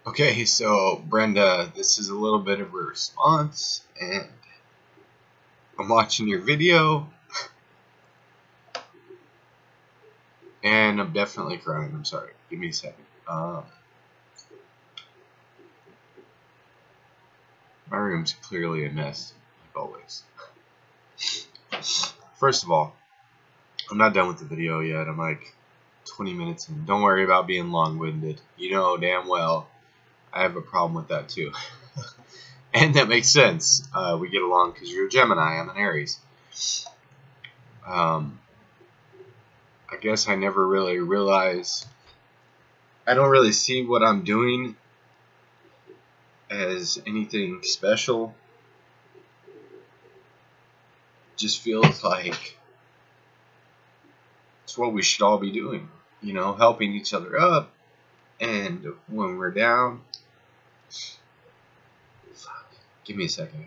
Okay, so Brenda, this is a little bit of a response, and I'm watching your video, and I'm definitely crying. I'm sorry. Give me a second. My room's clearly a mess, like always. First of all, I'm not done with the video yet. I'm like 20 minutes in. Don't worry about being long-winded. You know damn well I have a problem with that too. And that makes sense. We get along because you're a Gemini. I'm an Aries. I guess I never really realize. I don't really see what I'm doing as anything special. Just feels like it's what we should all be doing. You know, helping each other up. And when we're down, give me a second.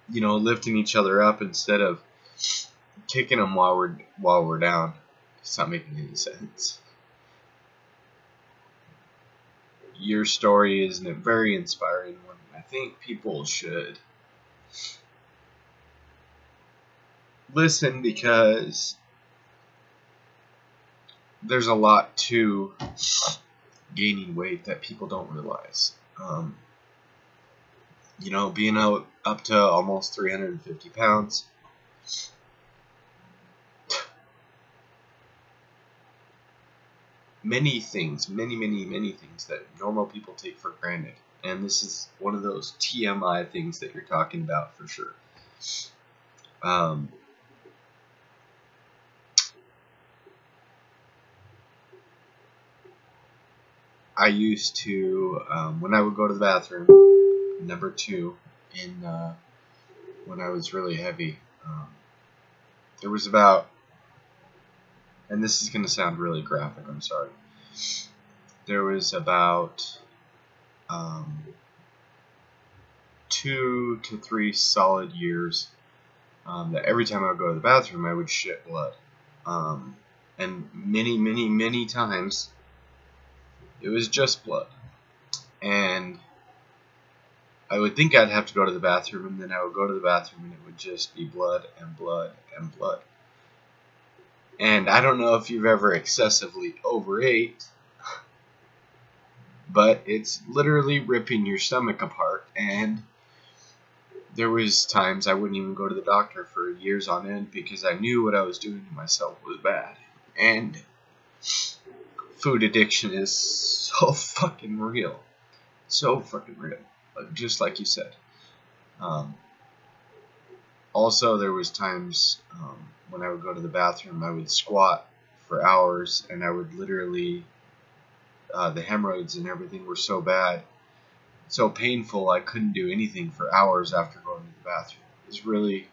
You know, lifting each other up instead of kicking them while we're down. It's not making any sense. Your story is a very inspiring one. I think people should listen because there's a lot to gaining weight that people don't realize. You know, being up to almost 350 pounds. Many things, many things that normal people take for granted. And this is one of those TMI things that you're talking about for sure. I used to, when I would go to the bathroom, number 2, when I was really heavy, there was about, and this is going to sound really graphic, I'm sorry, there was about 2 to 3 solid years that every time I would go to the bathroom I would shit blood, and many times it was just blood, and I would think I'd have to go to the bathroom, and then I would go to the bathroom and it would just be blood and blood and blood. And I don't know if you've ever excessively overate, but it's literally ripping your stomach apart. And there was times I wouldn't even go to the doctor for years on end because I knew what I was doing to myself was bad. And food addiction is so fucking real. So fucking real. Just like you said. Also, there was times when I would go to the bathroom, I would squat for hours, and I would literally, the hemorrhoids and everything were so bad, so painful, I couldn't do anything for hours after going to the bathroom. It's really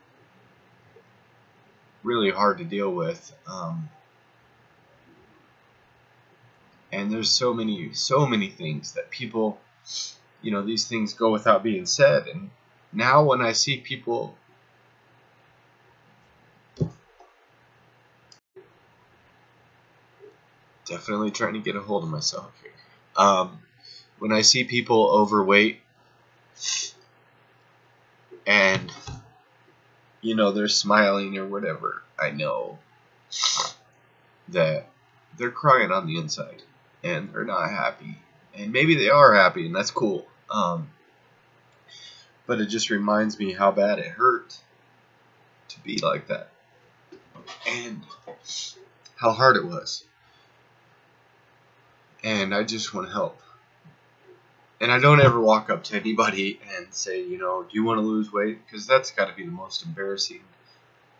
hard to deal with. And there's so many things that people, you know, these things go without being said. And now when I see people definitely trying to get a hold of myself here. When I see people overweight and, you know, they're smiling or whatever, I know that they're crying on the inside and they're not happy. And maybe they are happy, and that's cool. But it just reminds me how bad it hurt to be like that and how hard it was. And I just want to help. And I don't ever walk up to anybody and say, you know, do you want to lose weight? Because that's got to be the most embarrassing,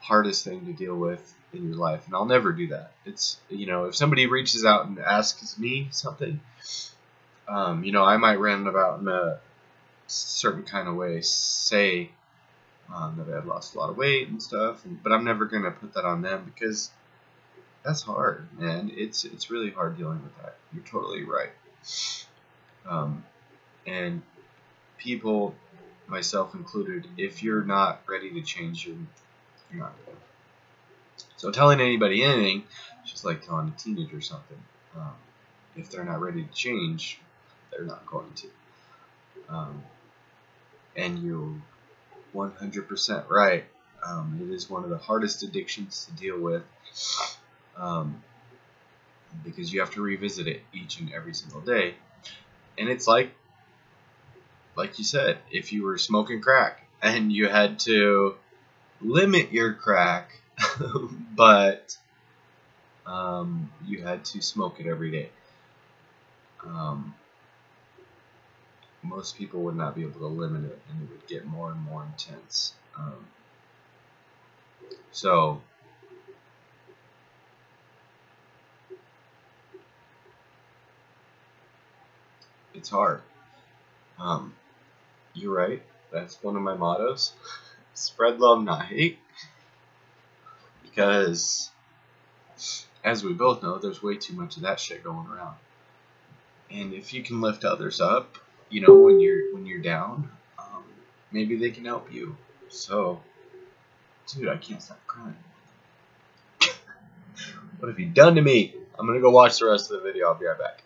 hardest thing to deal with in your life. And I'll never do that. It's, you know, if somebody reaches out and asks me something, you know, I might rant about in a certain kind of way, say that I had lost a lot of weight and stuff. But I'm never going to put that on them because that's hard, man. It's really hard dealing with that. You're totally right. And people, myself included, if you're not ready to change, you're not ready. So telling anybody anything, it's just like telling a teenager something. if they're not ready to change, they're not going to. And you're 100% right. It is one of the hardest addictions to deal with, because you have to revisit it each and every single day. And it's like you said, if you were smoking crack and you had to limit your crack, but you had to smoke it every day. Most people would not be able to limit it, and it would get more and more intense. So it's hard. You're right. That's one of my mottos. Spread love, not hate. Because, as we both know, there's way too much of that shit going around. And if you can lift others up, you know, when you're down, maybe they can help you. So, dude, I can't stop crying. What have you done to me? I'm gonna go watch the rest of the video. I'll be right back.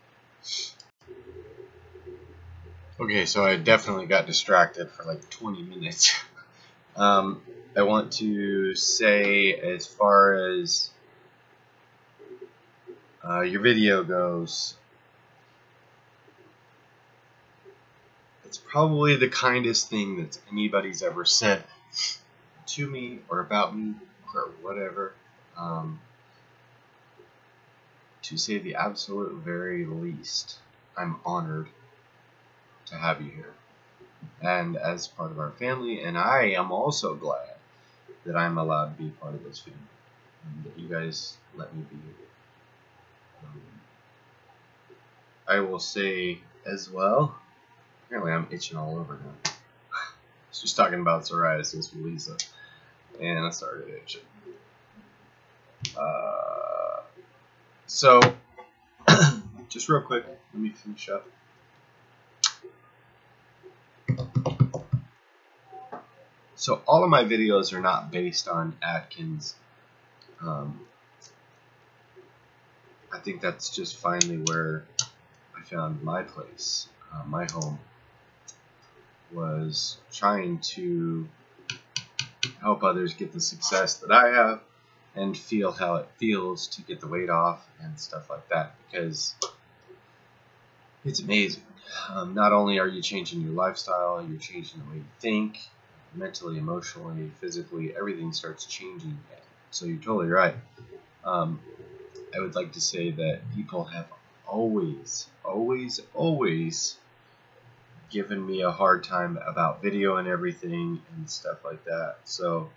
Okay, so I definitely got distracted for like 20 minutes. I want to say, as far as your video goes, it's probably the kindest thing that anybody's ever said to me or about me or whatever. To say the absolute very least, I'm honored to have you here and as part of our family, and I am also glad that I'm allowed to be part of this family and that you guys let me be here. I will say as well, apparently I'm itching all over now. She's talking about psoriasis with Lisa, and I started itching. So, just real quick, let me finish up. So all of my videos are not based on Atkins. I think that's just finally where I found my place, my home, was trying to help others get the success that I have and feel how it feels to get the weight off and stuff like that, because it's amazing. Not only are you changing your lifestyle, you're changing the way you think, mentally, emotionally, physically, everything starts changing. So you're totally right. I would like to say that people have always given me a hard time about video and everything and stuff like that. So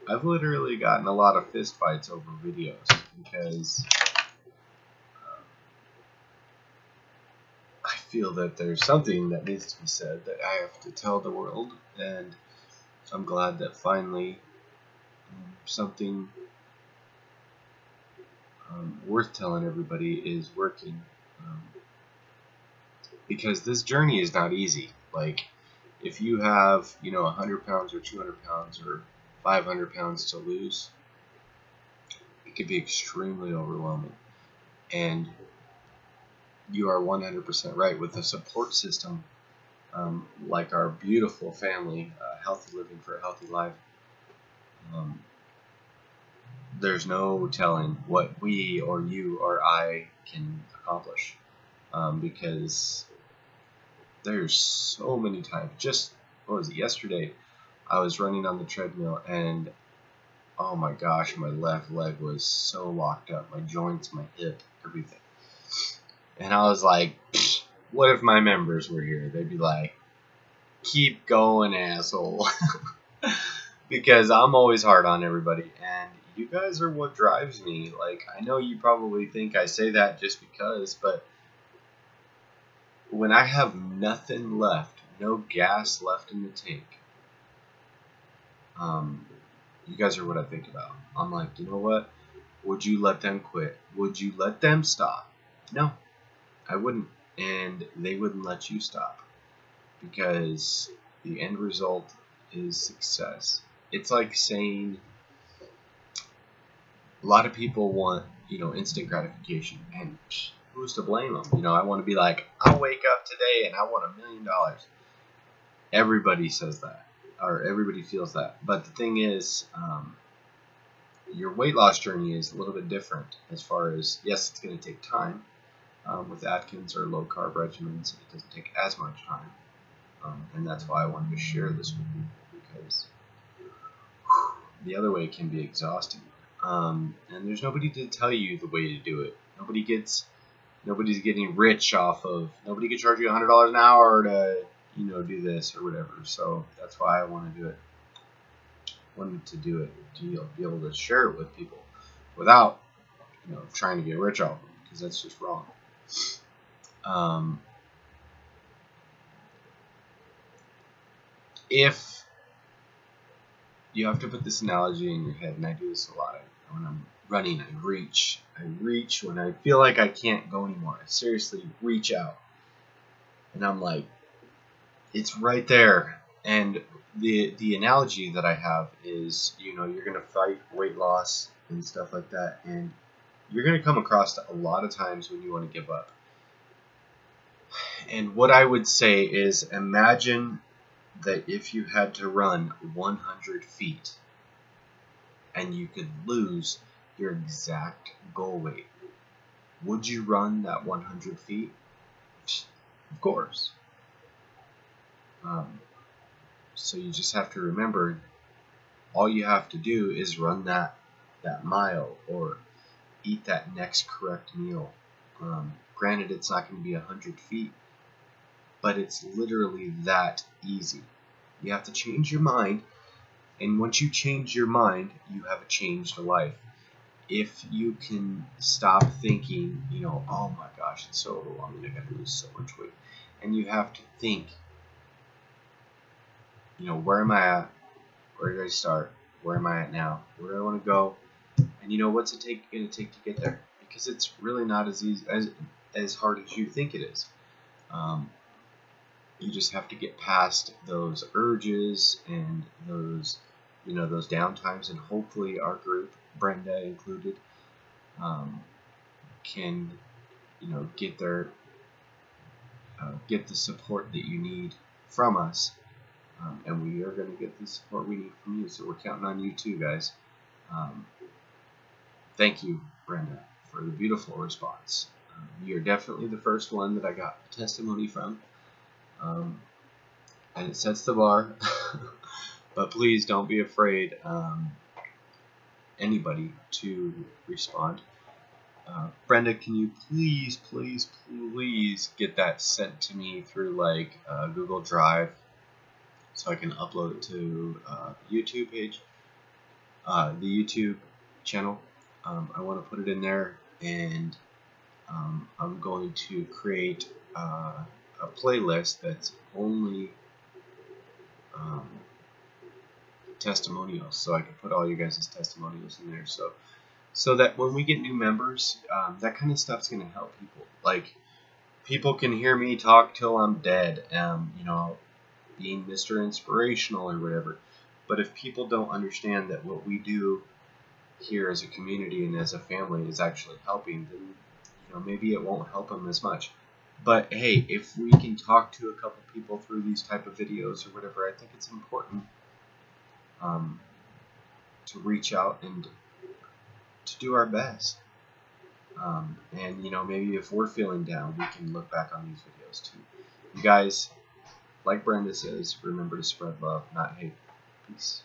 I've literally gotten a lot of fist fights over videos because I feel that there's something that needs to be said that I have to tell the world, and I'm glad that finally something worth telling everybody is working, because this journey is not easy. Like, if you have, 100 pounds or 200 pounds or 500 pounds to lose, it can be extremely overwhelming. And you are 100% right. With a support system like our beautiful family, Healthy Living for a Healthy Life, there's no telling what we or you or I can accomplish, because there's so many times. Just, what was it, yesterday, I was running on the treadmill and oh my gosh, my left leg was so locked up, my joints, my hip, everything. And I was like, what if my members were here? They'd be like, keep going, asshole. Because I'm always hard on everybody, and you guys are what drives me. Like, I know you probably think I say that just because, but when I have nothing left, no gas left in the tank, you guys are what I think about. I'm like, you know what? Would you let them quit? Would you let them stop? No, I wouldn't. And they wouldn't let you stop, because the end result is success. It's like saying, A lot of people want, instant gratification, and who's to blame them? I want to be like, I'll wake up today and I want $1 million. Everybody says that, or everybody feels that. But the thing is, your weight loss journey is a little bit different as far as, yes, it's going to take time. With Atkins or low carb regimens, it doesn't take as much time. And that's why I wanted to share this with you, because the other way can be exhausting. And there's nobody to tell you the way to do it. Nobody's getting rich off of, nobody can charge you $100 an hour to, do this or whatever. So that's why I want to do it. Wanted to do it to be able to share it with people without, trying to get rich off them, because that's just wrong. If you have to put this analogy in your head, and I do this a lot. When I'm running, I reach when I feel like I can't go anymore. I seriously reach out, and I'm like, it's right there. And the analogy that I have is, you're gonna fight weight loss and stuff like that, and you're gonna come across a lot of times when you want to give up. And what I would say is, imagine that if you had to run 100 feet and you could lose your exact goal weight, would you run that 100 feet? Of course. So you just have to remember, all you have to do is run that mile or eat that next correct meal. Granted, it's not going to be 100 feet, but it's literally that easy. You have to change your mind, and once you change your mind, you have a changed life. If you can stop thinking, oh my gosh, it's so overwhelming, I gotta lose so much weight, and you have to think, where am I at? Where did I start? Where am I at now? Where do I want to go? And what's it going to take to get there? Because it's really not as easy as hard as you think it is. You just have to get past those urges and those down times, and hopefully our group, Brenda included, can get the support that you need from us, and we are going to get the support we need from you. So we're counting on you too, guys. Thank you, Brenda, for the beautiful response. You're definitely the first one that I got testimony from. And it sets the bar. But please don't be afraid, anybody, to respond. Brenda, can you please get that sent to me through like Google Drive, so I can upload it to the YouTube page, the YouTube channel. I want to put it in there, and I'm going to create a playlist that's only testimonials, so I can put all you guys' testimonials in there, so that when we get new members, that kind of stuff's going to help people. Like, people can hear me talk till I'm dead, being Mr. Inspirational or whatever, but if people don't understand that what we do here as a community and as a family is actually helping, then maybe it won't help them as much. But hey, if we can talk to a couple people through these type of videos or whatever, I think it's important to reach out and to do our best. And maybe if we're feeling down, we can look back on these videos too. You guys, like Brenda says, remember to spread love, not hate. Peace.